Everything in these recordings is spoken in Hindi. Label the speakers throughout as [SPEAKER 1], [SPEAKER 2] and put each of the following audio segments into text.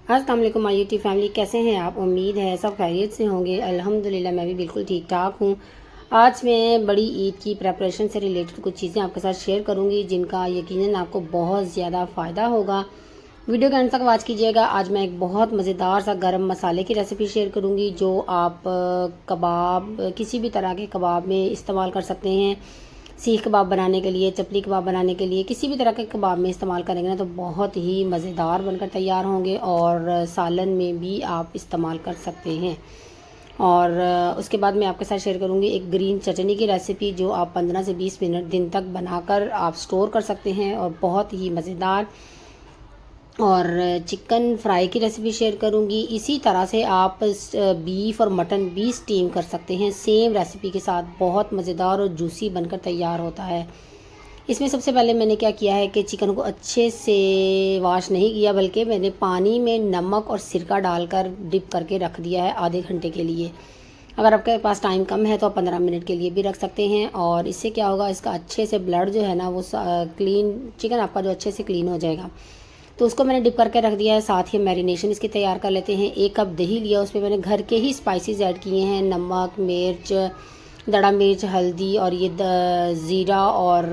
[SPEAKER 1] अस्सलाम वालेकुम माय यूट्यूब फैमिली, कैसे हैं आप? उम्मीद है सब खैरियत से होंगे। अल्हम्दुलिल्लाह मैं भी बिल्कुल ठीक ठाक हूँ। आज मैं बड़ी ईद की प्रेपरेशन से रिलेटेड कुछ चीज़ें आपके साथ शेयर करूँगी जिनका यकीनन आपको बहुत ज़्यादा फ़ायदा होगा। वीडियो के अंत तक वॉच कीजिएगा। आज मैं एक बहुत मज़ेदार सा गरम मसाले की रेसिपी शेयर करूँगी जो आप कबाब, किसी भी तरह के कबाब में इस्तेमाल कर सकते हैं। सीख कबाब बनाने के लिए, चपली कबाब बनाने के लिए, किसी भी तरह के कबाब में इस्तेमाल करेंगे ना तो बहुत ही मज़ेदार बनकर तैयार होंगे और सालन में भी आप इस्तेमाल कर सकते हैं। और उसके बाद मैं आपके साथ शेयर करूंगी एक ग्रीन चटनी की रेसिपी जो आप 15 से 20 मिनट दिन तक बनाकर आप स्टोर कर सकते हैं और बहुत ही मज़ेदार। और चिकन फ्राई की रेसिपी शेयर करूंगी। इसी तरह से आप बीफ और मटन भी स्टीम कर सकते हैं सेम रेसिपी के साथ। बहुत मज़ेदार और जूसी बनकर तैयार होता है। इसमें सबसे पहले मैंने क्या किया है कि चिकन को अच्छे से वॉश नहीं किया, बल्कि मैंने पानी में नमक और सिरका डालकर डिप करके रख दिया है आधे घंटे के लिए। अगर आपके पास टाइम कम है तो आप 15 मिनट के लिए भी रख सकते हैं। और इससे क्या होगा, इसका अच्छे से ब्लड जो है ना वो क्लीन, चिकन आपका जो अच्छे से क्लीन हो जाएगा। तो उसको मैंने डिप करके रख दिया है। साथ ही मैरिनेशन इसकी तैयार कर लेते हैं। 1 कप दही लिया, उसमें मैंने घर के ही स्पाइसेस ऐड किए हैं, नमक, मिर्च, दड़ा मिर्च, हल्दी और ये ज़ीरा और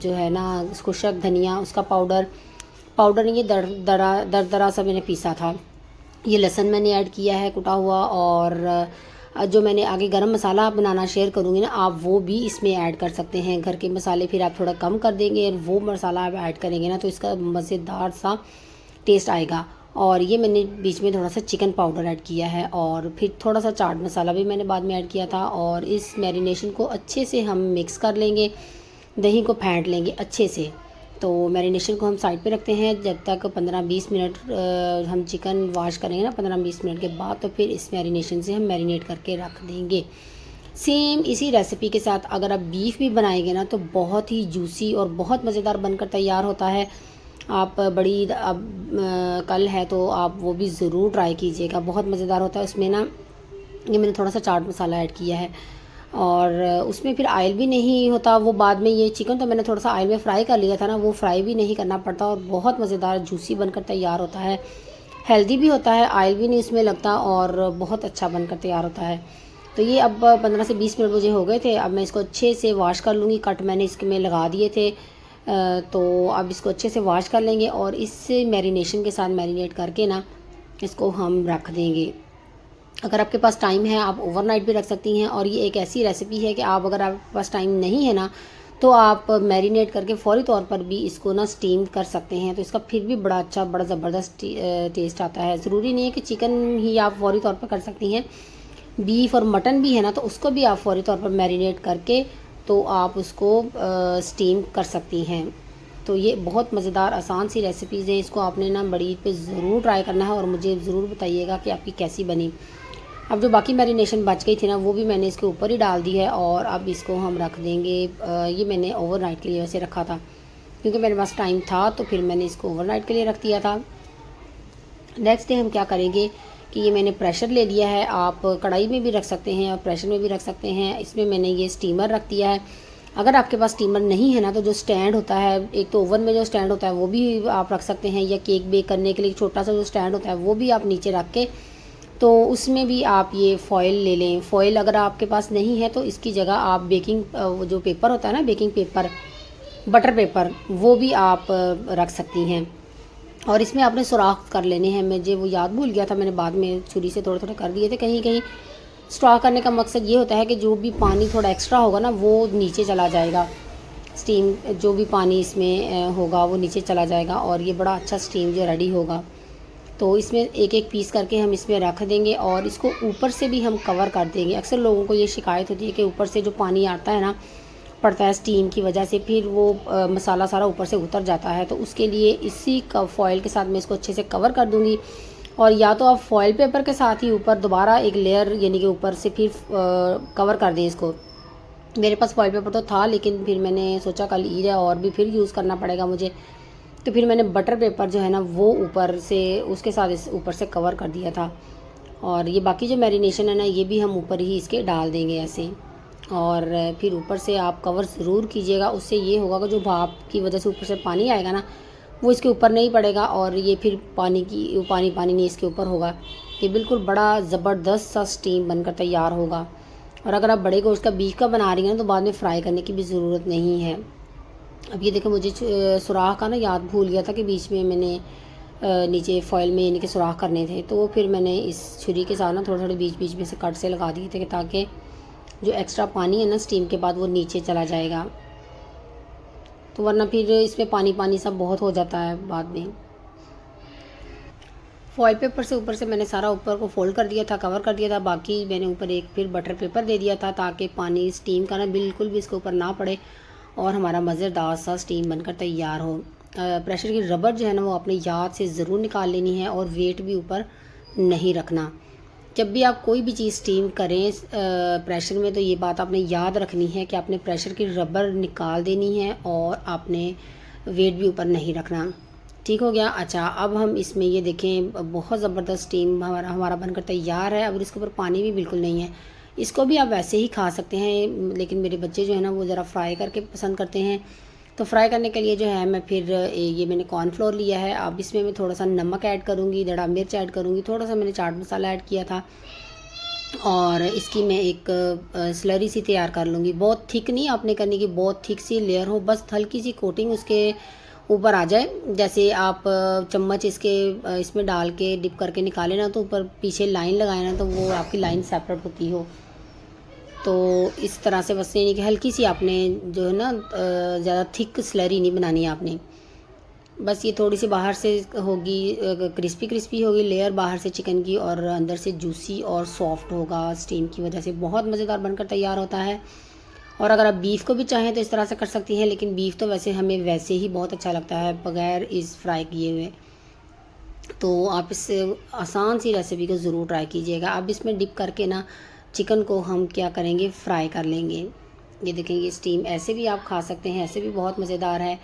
[SPEAKER 1] जो है ना खुशक धनिया, उसका पाउडर नहीं, ये दरदरा सा मैंने पीसा था। ये लहसुन मैंने ऐड किया है कुटा हुआ। और जो मैंने आगे गरम मसाला बनाना शेयर करूँगी ना, आप वो भी इसमें ऐड कर सकते हैं। घर के मसाले फिर आप थोड़ा कम कर देंगे और वो मसाला आप ऐड करेंगे ना तो इसका मज़ेदार सा टेस्ट आएगा। और ये मैंने बीच में थोड़ा सा चिकन पाउडर ऐड किया है और फिर थोड़ा सा चाट मसाला भी मैंने बाद में ऐड किया था। और इस मैरिनेशन को अच्छे से हम मिक्स कर लेंगे, दही को फेंट लेंगे अच्छे से। तो मैरिनेशन को हम साइड पे रखते हैं जब तक 15-20 मिनट हम चिकन वॉश करेंगे ना 15-20 मिनट के बाद, तो फिर इस मैरिनेशन से हम मैरिनेट करके रख देंगे। सेम इसी रेसिपी के साथ अगर आप बीफ भी बनाएंगे ना तो बहुत ही जूसी और बहुत मज़ेदार बनकर तैयार होता है। आप बड़ी ईद अब कल है तो आप वो भी ज़रूर ट्राई कीजिएगा, बहुत मज़ेदार होता है। उसमें ना ये मैंने थोड़ा सा चाट मसाला ऐड किया है और उसमें फिर ऑयल भी नहीं होता। वो बाद में ये चिकन तो मैंने थोड़ा सा ऑयल में फ्राई कर लिया था ना, वो फ्राई भी नहीं करना पड़ता और बहुत मज़ेदार जूसी बनकर तैयार होता है। हेल्दी भी होता है, ऑयल भी नहीं इसमें लगता और बहुत अच्छा बनकर तैयार होता है। तो ये अब 15 से 20 मिनट मुझे हो गए थे। अब मैं इसको अच्छे से वॉश कर लूँगी। कट मैंने इसके में लगा दिए थे। तो अब इसको अच्छे से वॉश कर लेंगे और इस मैरिनेशन के साथ मैरिनेट करके ना इसको हम रख देंगे। अगर आपके पास टाइम है आप ओवरनाइट भी रख सकती हैं। और ये एक ऐसी रेसिपी है कि आप, अगर आपके पास टाइम नहीं है ना, तो आप मैरिनेट करके फ़ौरी तौर पर भी इसको ना स्टीम कर सकते हैं। तो इसका फिर भी बड़ा अच्छा, बड़ा ज़बरदस्त टेस्ट आता है। ज़रूरी नहीं है कि चिकन ही आप फ़ौरी तौर पर कर सकती हैं, बीफ और मटन भी है ना तो उसको भी आप फ़ौरी तौर पर मैरिनेट करके तो आप उसको स्टीम कर सकती हैं। तो ये बहुत मज़ेदार आसान सी रेसिपीज़ हैं। इसको आपने ना बड़ी ईद पे ज़रूर ट्राई करना है और मुझे ज़रूर बताइएगा कि आपकी कैसी बनी। अब जो बाकी मैरिनेशन बच गई थी ना वो भी मैंने इसके ऊपर ही डाल दी है और अब इसको हम रख देंगे। ये मैंने ओवरनाइट के लिए वैसे रखा था क्योंकि मेरे पास टाइम था, तो फिर मैंने इसको ओवरनाइट के लिए रख दिया था। नेक्स्ट डे हम क्या करेंगे कि ये मैंने प्रेशर ले लिया है। आप कढ़ाई में भी रख सकते हैं और प्रेशर में भी रख सकते हैं। इसमें मैंने ये स्टीमर रख दिया है। अगर आपके पास स्टीमर नहीं है ना तो जो स्टैंड होता है, एक तो ओवन में जो स्टैंड होता है वो भी आप रख सकते हैं, या केक बेक करने के लिए छोटा सा जो स्टैंड होता है वो भी आप नीचे रख के तो उसमें भी आप ये फॉयल ले लें। फॉयल अगर आपके पास नहीं है तो इसकी जगह आप बेकिंग वो जो पेपर होता है ना, बेकिंग पेपर, बटर पेपर, वो भी आप रख सकती हैं। और इसमें आपने सुराख कर लेने हैं। मुझे वो याद भूल गया था, मैंने बाद में छुरी से थोड़े थोड़े कर दिए थे। कहीं कहीं सुराख करने का मकसद ये होता है कि जो भी पानी थोड़ा एक्स्ट्रा होगा ना वो नीचे चला जाएगा। स्टीम जो भी पानी इसमें होगा वो नीचे चला जाएगा और ये बड़ा अच्छा स्टीम जो रेडी होगा। तो इसमें एक एक पीस करके हम इसमें रख देंगे और इसको ऊपर से भी हम कवर कर देंगे। अक्सर लोगों को ये शिकायत होती है कि ऊपर से जो पानी आता है ना, पड़ता है स्टीम की वजह से, फिर वो मसाला सारा ऊपर से उतर जाता है। तो उसके लिए इसी का फॉयल के साथ मैं इसको अच्छे से कवर कर दूंगी। और या तो आप फॉयल पेपर के साथ ही ऊपर दोबारा एक लेयर यानी कि ऊपर से फिर कवर कर दें इसको। मेरे पास फॉयल पेपर तो था लेकिन फिर मैंने सोचा कल ईद है और भी फिर यूज़ करना पड़ेगा मुझे, तो फिर मैंने बटर पेपर जो है ना वो ऊपर से उसके साथ इस ऊपर से कवर कर दिया था। और ये बाकी जो मैरिनेशन है ना ये भी हम ऊपर ही इसके डाल देंगे ऐसे। और फिर ऊपर से आप कवर ज़रूर कीजिएगा, उससे ये होगा कि जो भाप की वजह से ऊपर से पानी आएगा ना वो इसके ऊपर नहीं पड़ेगा और ये फिर पानी पानी नहीं इसके ऊपर होगा। ये बिल्कुल बड़ा ज़बरदस्त सा स्टीम बनकर तैयार होगा। और अगर आप बड़े गोश्त का बीफ का बना रही हैं तो बाद में फ्राई करने की भी ज़रूरत नहीं है। अब ये देखो, मुझे सुराख का ना याद भूल गया था कि बीच में मैंने नीचे फॉइल में यानी कि सुराख करने थे, तो वो फिर मैंने इस छुरी के साथ ना थोड़े थोड़े बीच बीच में से कट से लगा दिए थे ताकि जो एक्स्ट्रा पानी है ना स्टीम के बाद वो नीचे चला जाएगा, तो वरना फिर इसमें पानी पानी सब बहुत हो जाता है बाद में। फॉइल पेपर से ऊपर से मैंने सारा ऊपर को फोल्ड कर दिया था, कवर कर दिया था। बाकी मैंने ऊपर एक फिर बटर पेपर दे दिया था ताकि पानी स्टीम का ना बिल्कुल भी इसके ऊपर ना पड़े और हमारा मज़ेदार सा स्टीम बनकर तैयार हो। प्रेशर की रबर जो है ना वो अपने याद से ज़रूर निकाल लेनी है और वेट भी ऊपर नहीं रखना। जब भी आप कोई भी चीज़ स्टीम करें प्रेशर में, तो ये बात आपने याद रखनी है कि आपने प्रेशर की रबर निकाल देनी है और आपने वेट भी ऊपर नहीं रखना। ठीक हो गया। अच्छा, अब हम इसमें ये देखें बहुत ज़बरदस्त स्टीम हमारा बनकर तैयार है। अब इसके ऊपर पानी भी बिल्कुल नहीं है। इसको भी आप वैसे ही खा सकते हैं, लेकिन मेरे बच्चे जो है ना वो ज़रा फ्राई करके पसंद करते हैं, तो फ्राई करने के लिए जो है मैं फिर ये मैंने कॉर्नफ्लोर लिया है। अब इसमें मैं थोड़ा सा नमक ऐड करूँगी, दड़ा मिर्च ऐड करूँगी, थोड़ा सा मैंने चाट मसाला ऐड किया था और इसकी मैं एक स्लरी सी तैयार कर लूँगी। बहुत थिक नहीं आपने करनी की, बहुत थिक सी लेयर हो, बस हल्की सी कोटिंग उसके ऊपर आ जाए। जैसे आप चम्मच इसमें डाल के डिप करके निकाले ना तो ऊपर पीछे लाइन लगाए ना तो वो आपकी लाइन सेपरेट होती हो, तो इस तरह से बस यानी कि हल्की सी आपने जो है ना ज़्यादा थिक स्लरी नहीं बनानी है आपने। बस ये थोड़ी सी बाहर से होगी क्रिस्पी क्रिस्पी होगी लेयर बाहर से चिकन की, और अंदर से जूसी और सॉफ्ट होगा स्टीम की वजह से, बहुत मज़ेदार बनकर तैयार होता है। और अगर आप बीफ को भी चाहें तो इस तरह से कर सकती हैं, लेकिन बीफ तो वैसे हमें वैसे ही बहुत अच्छा लगता है बग़ैर इस फ्राई किए हुए। तो आप इससे आसान सी रेसिपी को ज़रूर ट्राई कीजिएगा। अब इसमें डिप करके ना चिकन को हम क्या करेंगे, फ्राई कर लेंगे। ये देखेंगे स्टीम ऐसे भी आप खा सकते हैं, ऐसे भी बहुत मज़ेदार है।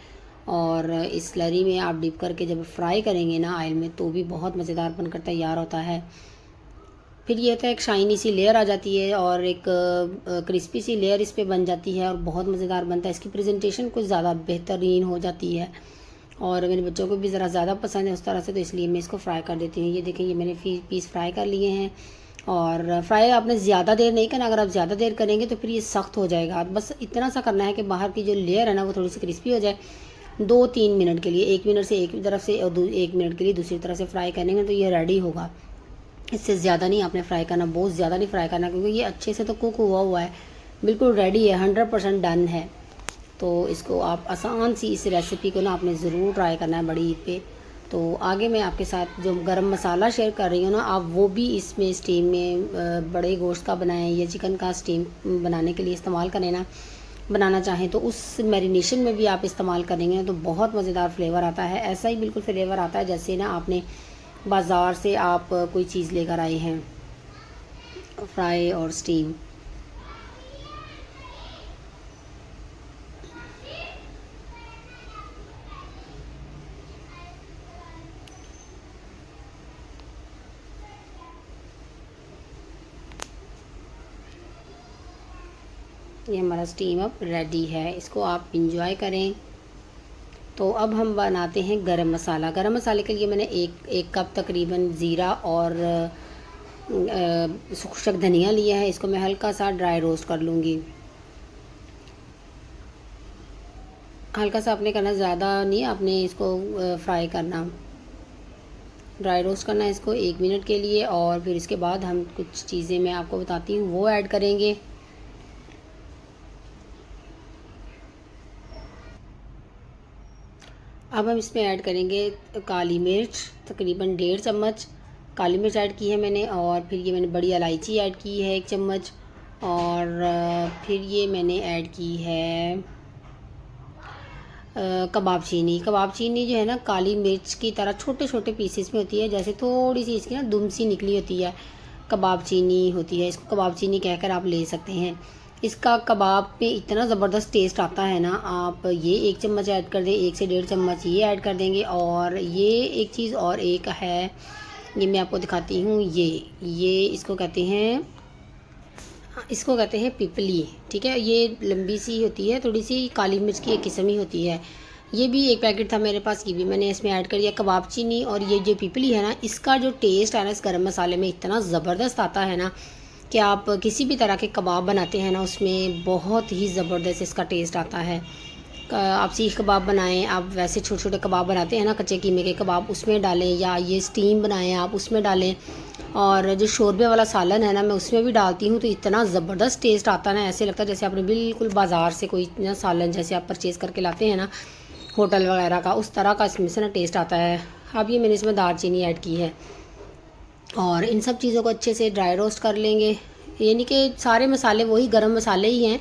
[SPEAKER 1] और इस स्लरी में आप डिप करके जब फ्राई करेंगे ना ऑयल में तो भी बहुत मज़ेदार बनकर तैयार होता है। फिर ये होता है एक शाइनी सी लेयर आ जाती है और एक क्रिस्पी सी लेयर इस पर बन जाती है और बहुत मज़ेदार बनता है। इसकी प्रेजेंटेशन कुछ ज़्यादा बेहतरीन हो जाती है और मेरे बच्चों को भी ज़रा ज़्यादा पसंद है उस तरह से, तो इसलिए मैं इसको फ्राई कर देती हूँ। ये देखें, ये मैंने पीस फ्राई कर लिए हैं। और फ्राई आपने ज़्यादा देर नहीं करना, अगर आप ज़्यादा देर करेंगे तो फिर ये सख्त हो जाएगा। बस इतना सा करना है कि बाहर की जो लेयर है ना वो थोड़ी सी क्रिस्पी हो जाए। 2-3 मिनट के लिए, 1 मिनट से एक तरफ से और 1 मिनट के लिए दूसरी तरफ से फ्राई करेंगे तो ये रेडी होगा। इससे ज़्यादा नहीं आपने फ्राई करना, बहुत ज़्यादा नहीं फ्राई करना, क्योंकि ये अच्छे से तो कुक हुआ है, बिल्कुल रेडी है, 100% डन है। तो इसको आप आसान सी इस रेसिपी को ना आपने ज़रूर ट्राई करना है बड़ी ईद पे। तो आगे मैं आपके साथ जो गरम मसाला शेयर कर रही हूँ ना, आप वो भी इसमें स्टीम में बड़े गोश्त का बनाएं या चिकन का स्टीम बनाने के लिए इस्तेमाल करें ना, बनाना चाहें तो उस मैरिनेशन में भी आप इस्तेमाल करेंगे ना तो बहुत मज़ेदार फ्लेवर आता है। ऐसा ही बिल्कुल फ्लेवर आता है जैसे ना आपने बाज़ार से आप कोई चीज़ लेकर आए हैं फ्राई और स्टीम। ये हमारा स्टीम अब रेडी है, इसको आप इंजॉय करें। तो अब हम बनाते हैं गरम मसाला। गरम मसाले के लिए मैंने एक कप तकरीबन ज़ीरा और खुश्क धनिया लिया है। इसको मैं हल्का सा ड्राई रोस्ट कर लूँगी। हल्का सा आपने करना, ज़्यादा नहीं आपने इसको फ्राई करना, ड्राई रोस्ट करना है इसको 1 मिनट के लिए। और फिर इसके बाद हम कुछ चीज़ें मैं आपको बताती हूँ वो ऐड करेंगे। अब हम इसमें ऐड करेंगे काली मिर्च, तकरीबन 1.5 चम्मच काली मिर्च ऐड की है मैंने। और फिर ये मैंने बड़ी इलायची ऐड की है 1 चम्मच। और फिर ये मैंने ऐड की है कबाब चीनी। कबाब चीनी जो है ना काली मिर्च की तरह छोटे छोटे पीसेस में होती है, जैसे थोड़ी सी इसकी ना दुम सी निकली होती है, कबाब चीनी होती है। इसको कबाब चीनी कहकर आप ले सकते हैं। इसका कबाब में इतना ज़बरदस्त टेस्ट आता है ना, आप ये 1 चम्मच ऐड कर दें, 1 से 1.5 चम्मच ये ऐड कर देंगे। और ये एक चीज़ और एक है, ये मैं आपको दिखाती हूँ। ये इसको कहते हैं पिपली, ठीक है। ये लंबी सी होती है, थोड़ी सी काली मिर्च की एक किस्म ही होती है। ये भी एक पैकेट था मेरे पास, ये भी मैंने इसमें ऐड कर दिया। कबाब चीनी और ये जो पिपली है ना, इसका जो टेस्ट है ना इस गरम मसाले में इतना ज़बरदस्त आता है ना कि आप किसी भी तरह के कबाब बनाते हैं ना उसमें बहुत ही ज़बरदस्त इसका टेस्ट आता है। आप सीख कबाब बनाएं, आप वैसे छोटे छोटे कबाब बनाते हैं ना कच्चे कीमे के कबाब, उसमें डालें, या ये स्टीम बनाएं आप उसमें डालें। और जो शोरबे वाला सालन है ना मैं उसमें भी डालती हूँ, तो इतना ज़बरदस्त टेस्ट आता है ना, ऐसे लगता है जैसे आपने बिल्कुल बाज़ार से कोई ना सालन जैसे आप परचेज़ करके लाते हैं ना होटल वगैरह का, उस तरह का इसमें से ना टेस्ट आता है। अब ये मैंने इसमें दालचीनी ऐड की है और इन सब चीज़ों को अच्छे से ड्राई रोस्ट कर लेंगे। यानी कि सारे मसाले वही गरम मसाले ही हैं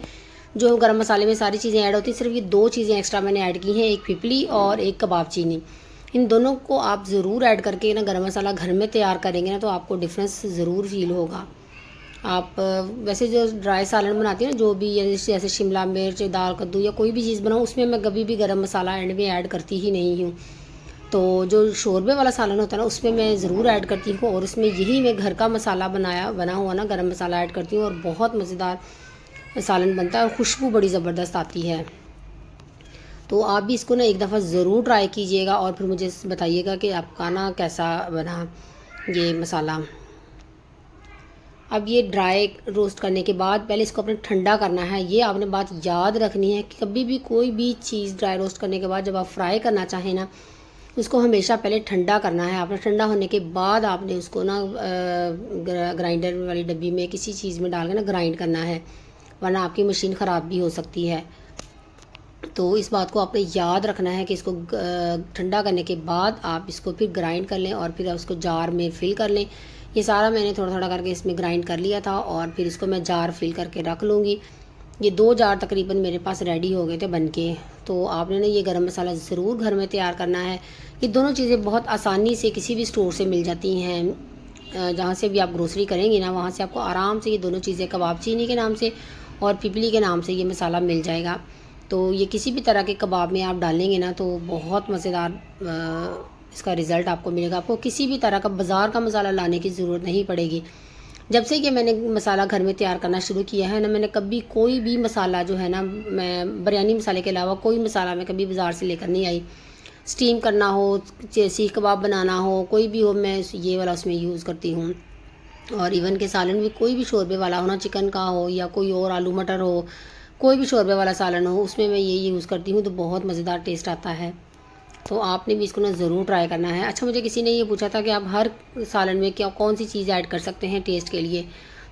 [SPEAKER 1] जो गरम मसाले में सारी चीज़ें ऐड होती हैं, सिर्फ ये दो चीज़ें एक्स्ट्रा मैंने ऐड की हैं, एक पिपली और एक कबाब चीनी। इन दोनों को आप ज़रूर ऐड करके ना गरम मसाला घर में तैयार करेंगे ना तो आपको डिफरेंस ज़रूर फील होगा। आप वैसे जो ड्राई सालन बनाती हैं ना जो भी, जैसे शिमला मिर्च, दाल कद्दू या कोई भी चीज़ बनाऊँ उसमें मैं कभी भी गरम मसाला एंड में ऐड करती ही नहीं हूँ। तो जो शोरबे वाला सालन होता है ना उसमें मैं ज़रूर ऐड करती हूँ और उसमें यही मैं घर का मसाला बना हुआ ना गरम मसाला ऐड करती हूँ और बहुत मज़ेदार सालन बनता है और खुशबू बड़ी ज़बरदस्त आती है। तो आप भी इसको ना एक दफ़ा ज़रूर ट्राई कीजिएगा और फिर मुझे बताइएगा कि आपका ना कैसा बना ये मसाला। अब ये ड्राई रोस्ट करने के बाद पहले इसको अपने ठंडा करना है। ये आपने बात याद रखनी है कि कभी भी कोई भी चीज़ ड्राई रोस्ट करने के बाद जब आप फ्राई करना चाहें ना उसको हमेशा पहले ठंडा करना है। आपने ठंडा होने के बाद आपने उसको ना ग्राइंडर वाली डब्बी में किसी चीज़ में डाल के ना ग्राइंड करना है, वरना आपकी मशीन ख़राब भी हो सकती है। तो इस बात को आपने याद रखना है कि इसको ठंडा करने के बाद आप इसको फिर ग्राइंड कर लें और फिर उसको जार में फिल कर लें। ये सारा मैंने थोड़ा थोड़ा करके इसमें ग्राइंड कर लिया था और फिर इसको मैं जार फिल करके रख लूँगी। ये 2 जार तकरीबन मेरे पास रेडी हो गए थे बनके। तो आपने ना ये गरम मसाला ज़रूर घर में तैयार करना है। ये दोनों चीज़ें बहुत आसानी से किसी भी स्टोर से मिल जाती हैं, जहाँ से भी आप ग्रोसरी करेंगी ना वहाँ से आपको आराम से ये दोनों चीज़ें कबाब चीनी के नाम से और पिपली के नाम से ये मसाला मिल जाएगा। तो ये किसी भी तरह के कबाब में आप डालेंगे ना तो बहुत मज़ेदार इसका रिज़ल्ट आपको मिलेगा। आपको किसी भी तरह का बाज़ार का मसाला लाने की ज़रूरत नहीं पड़ेगी। जब से कि मैंने मसाला घर में तैयार करना शुरू किया है ना मैंने कभी कोई भी मसाला जो है ना, मैं बिरयानी मसाले के अलावा कोई मसाला मैं कभी बाज़ार से लेकर नहीं आई। स्टीम करना हो, सीख कबाब बनाना हो, कोई भी हो, मैं ये वाला उसमें यूज़ करती हूँ। और इवन के सालन भी कोई भी शोरबे वाला हो ना, चिकन का हो या कोई और आलू मटर हो, कोई भी शोरबे वाला सालन हो उसमें मैं ये यूज़ करती हूँ तो बहुत मज़ेदार टेस्ट आता है। तो आपने भी इसको ना ज़रूर ट्राई करना है। अच्छा, मुझे किसी ने ये पूछा था कि आप हर सालन में क्या कौन सी चीज़ ऐड कर सकते हैं टेस्ट के लिए,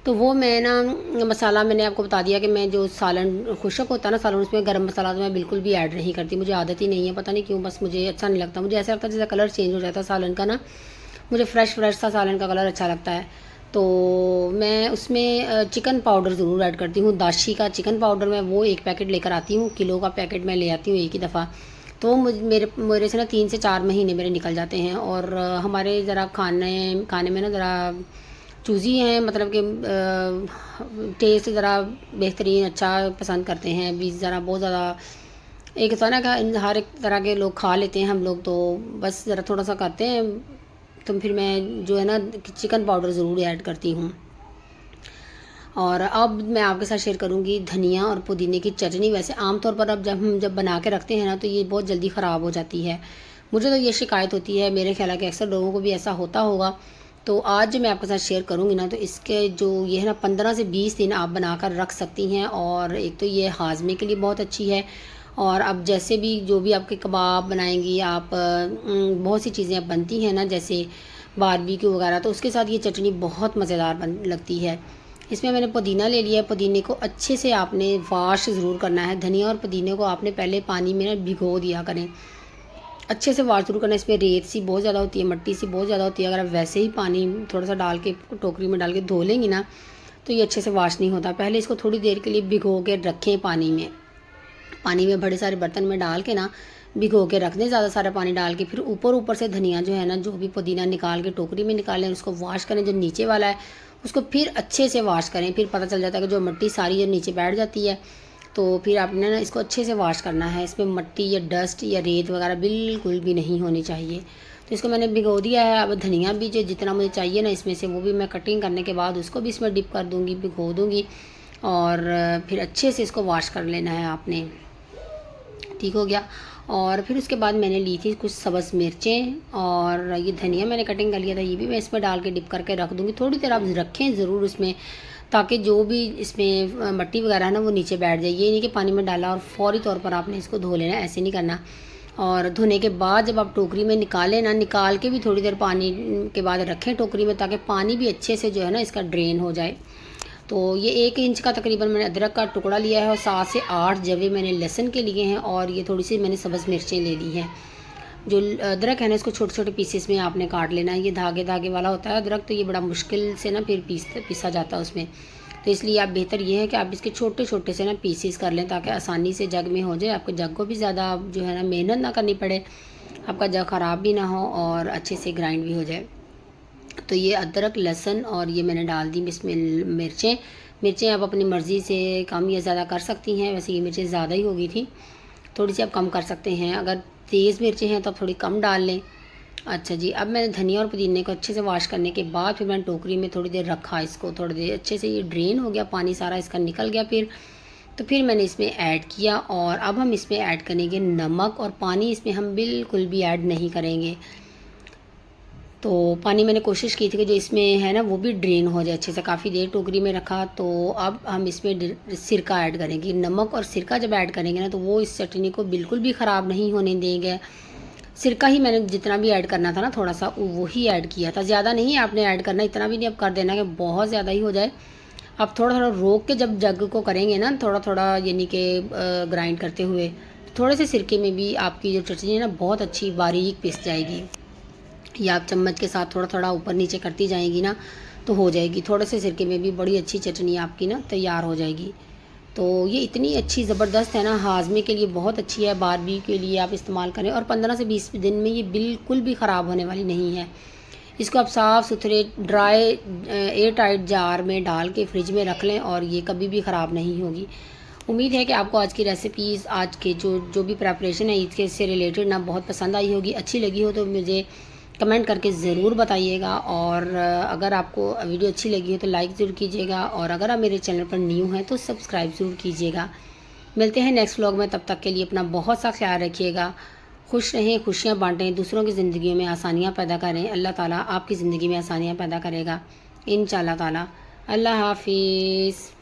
[SPEAKER 1] तो वो मैं ना मसाला मैंने आपको बता दिया कि मैं जो सालन खुशक होता है ना सालन उसमें गरम मसाला तो मैं बिल्कुल भी ऐड नहीं करती, मुझे आदत ही नहीं है, पता नहीं क्यों, बस मुझे अच्छा नहीं लगता। मुझे ऐसा लगता है जैसे कलर चेंज हो जाता है सालन का ना, मुझे फ्रेश सा सालन का कलर अच्छा लगता है। तो मैं उसमें चिकन पाउडर ज़रूर ऐड करती हूँ। दाशी का चिकन पाउडर मैं वो 1 पैकेट लेकर आती हूँ, किलो का पैकेट मैं ले आती हूँ एक ही दफ़ा। तो मेरे से ना 3 से 4 महीने मेरे निकल जाते हैं। और हमारे ज़रा खाने में ना ज़रा चूज़ी हैं, मतलब कि टेस्ट ज़रा बेहतरीन अच्छा पसंद करते हैं भी, ज़रा बहुत ज़्यादा एक होता है ना कि हर एक तरह के लोग खा लेते हैं हम लोग, तो बस ज़रा थोड़ा सा करते हैं। तो फिर मैं जो है ना चिकन पाउडर ज़रूर ऐड करती हूँ। और अब मैं आपके साथ शेयर करूँगी धनिया और पुदीने की चटनी। वैसे आमतौर पर अब जब बना के रखते हैं ना तो ये बहुत जल्दी ख़राब हो जाती है। मुझे तो ये शिकायत होती है, मेरे ख्याल है कि अक्सर लोगों को भी ऐसा होता होगा। तो आज जो मैं आपके साथ शेयर करूँगी ना तो इसके जो ये है ना 15 से 20 दिन आप बनाकर रख सकती हैं। और एक तो ये हाजमे के लिए बहुत अच्छी है। और अब जैसे भी जो भी आपके कबाब बनाएंगी आप, बहुत सी चीज़ें अब बनती हैं ना जैसे बारबेक्यू वगैरह, तो उसके साथ ये चटनी बहुत मज़ेदार लगती है। इसमें मैंने पुदीना ले लिया है। पुदीने को अच्छे से आपने वॉश ज़रूर करना है। धनिया और पुदीने को आपने पहले पानी में ना भिगो दिया करें, अच्छे से वॉश ज़रूर करना है। इसमें रेत सी बहुत ज़्यादा होती है, मट्टी सी बहुत ज़्यादा होती है। अगर आप वैसे ही पानी थोड़ा सा डाल के टोकरी में डाल के धो लेंगी ना तो ये अच्छे से वॉश नहीं होता। पहले इसको थोड़ी देर के लिए भिगो के रखें पानी में बड़े सारे बर्तन में डाल के ना भिगो के रख दें, ज़्यादा सारा पानी डाल के। फिर ऊपर से धनिया जो है ना, जो भी पुदीना निकाल के टोकरी में निकालें, उसको वॉश करें। जो नीचे वाला है उसको फिर अच्छे से वॉश करें। फिर पता चल जाता है कि जो मिट्टी सारी जो नीचे बैठ जाती है, तो फिर आपने ना इसको अच्छे से वॉश करना है। इसमें मिट्टी या डस्ट या रेत वगैरह बिल्कुल भी नहीं होनी चाहिए। तो इसको मैंने भिगो दिया है। अब धनिया भी जो जितना मुझे चाहिए ना इसमें से, वो भी मैं कटिंग करने के बाद उसको भी इसमें डिप कर दूँगी, भिगो दूँगी। और फिर अच्छे से इसको वॉश कर लेना है आपने, ठीक हो गया। और फिर उसके बाद मैंने ली थी कुछ सब्ज़ मिर्चें, और ये धनिया मैंने कटिंग कर लिया था, ये भी मैं इसमें डाल के डिप करके रख दूँगी। थोड़ी देर आप रखें ज़रूर इसमें, ताकि जो भी इसमें मट्टी वगैरह है ना वो नीचे बैठ जाए। ये नहीं कि पानी में डाला और फौरी तौर पर आपने इसको धो लेना, ऐसे नहीं करना। और धोने के बाद जब आप टोकरी में निकालें ना, निकाल के भी थोड़ी देर पानी के बाद रखें टोकरी में, ताकि पानी भी अच्छे से जो है ना इसका ड्रेन हो जाए। तो ये 1 इंच का तकरीबन मैंने अदरक का टुकड़ा लिया है, और 7 से 8 जवे मैंने लहसुन के लिए हैं, और ये थोड़ी सी मैंने सब्ज़ मिर्चें ले ली हैं। जो अदरक है ना इसको छोटे छोटे पीसेस में आपने काट लेना है। ये धागे धागे वाला होता है अदरक, तो ये बड़ा मुश्किल से ना फिर पीसा जाता है उसमें। तो इसलिए आप बेहतर ये है कि आप इसके छोटे छोटे से ना पीसेस कर लें, ताकि आसानी से जग में हो जाए। आपको जग को भी ज़्यादा जो है ना मेहनत ना करनी पड़े, आपका जग ख़राब भी ना हो और अच्छे से ग्राइंड भी हो जाए। तो ये अदरक लहसुन और ये मैंने डाल दी इसमें मिर्चें आप अपनी मर्ज़ी से कम या ज़्यादा कर सकती हैं। वैसे ये मिर्चें ज़्यादा ही हो गई थी, थोड़ी सी आप कम कर सकते हैं। अगर तेज़ मिर्चें हैं तो आप थोड़ी कम डाल लें। अच्छा जी, अब मैंने धनिया और पुदीने को अच्छे से वॉश करने के बाद फिर मैंने टोकरी में थोड़ी देर रखा इसको। थोड़ी देर अच्छे से ये ड्रेन हो गया, पानी सारा इसका निकल गया फिर मैंने इसमें ऐड किया। और अब हम इसमें ऐड करेंगे नमक, और पानी इसमें हम बिल्कुल भी ऐड नहीं करेंगे। तो पानी मैंने कोशिश की थी कि जो इसमें है ना वो भी ड्रेन हो जाए अच्छे से। काफ़ी देर टोकरी में रखा, तो अब हम इसमें सिरका ऐड करेंगे। नमक और सिरका जब ऐड करेंगे ना तो वो इस चटनी को बिल्कुल भी ख़राब नहीं होने देंगे। सिरका ही मैंने जितना भी ऐड करना था ना थोड़ा सा वो ही ऐड किया था, ज़्यादा नहीं आपने ऐड करना, इतना भी नहीं अब कर देना कि बहुत ज़्यादा ही हो जाए। आप थोड़ा थोड़ा रोक के जब जग को करेंगे ना, थोड़ा थोड़ा यानी कि ग्राइंड करते हुए, थोड़े से सिरके में भी आपकी जो चटनी है ना बहुत अच्छी बारीक पिस जाएगी। या आप चम्मच के साथ थोड़ा थोड़ा ऊपर नीचे करती जाएंगी ना तो हो जाएगी। थोड़े से सिरके में भी बड़ी अच्छी चटनी आपकी ना तैयार हो जाएगी। तो ये इतनी अच्छी ज़बरदस्त है ना, हाजमे के लिए बहुत अच्छी है, बारबी के लिए आप इस्तेमाल करें, और 15 से 20 दिन में ये बिल्कुल भी ख़राब होने वाली नहीं है। इसको आप साफ़ सुथरे ड्राई एयर टाइट जार में डाल के फ्रिज में रख लें, और ये कभी भी ख़राब नहीं होगी। उम्मीद है कि आपको आज की रेसिपीज़, आज के जो भी प्रेपरेशन है ईद के से रिलेटेड ना बहुत पसंद आई होगी। अच्छी लगी हो तो मुझे कमेंट करके ज़रूर बताइएगा, और अगर आपको वीडियो अच्छी लगी हो तो लाइक ज़रूर कीजिएगा, और अगर आप मेरे चैनल पर न्यू हैं तो सब्सक्राइब ज़रूर कीजिएगा। मिलते हैं नेक्स्ट व्लॉग में, तब तक के लिए अपना बहुत सा ख्याल रखिएगा। खुश रहें, खुशियाँ बांटें, दूसरों की ज़िंदगी में आसानियाँ पैदा करें। अल्लाह ताला आपकी ज़िंदगी में आसानियाँ पैदा करेगा इंशाअल्लाह ताला। अल्लाह हाफिज़।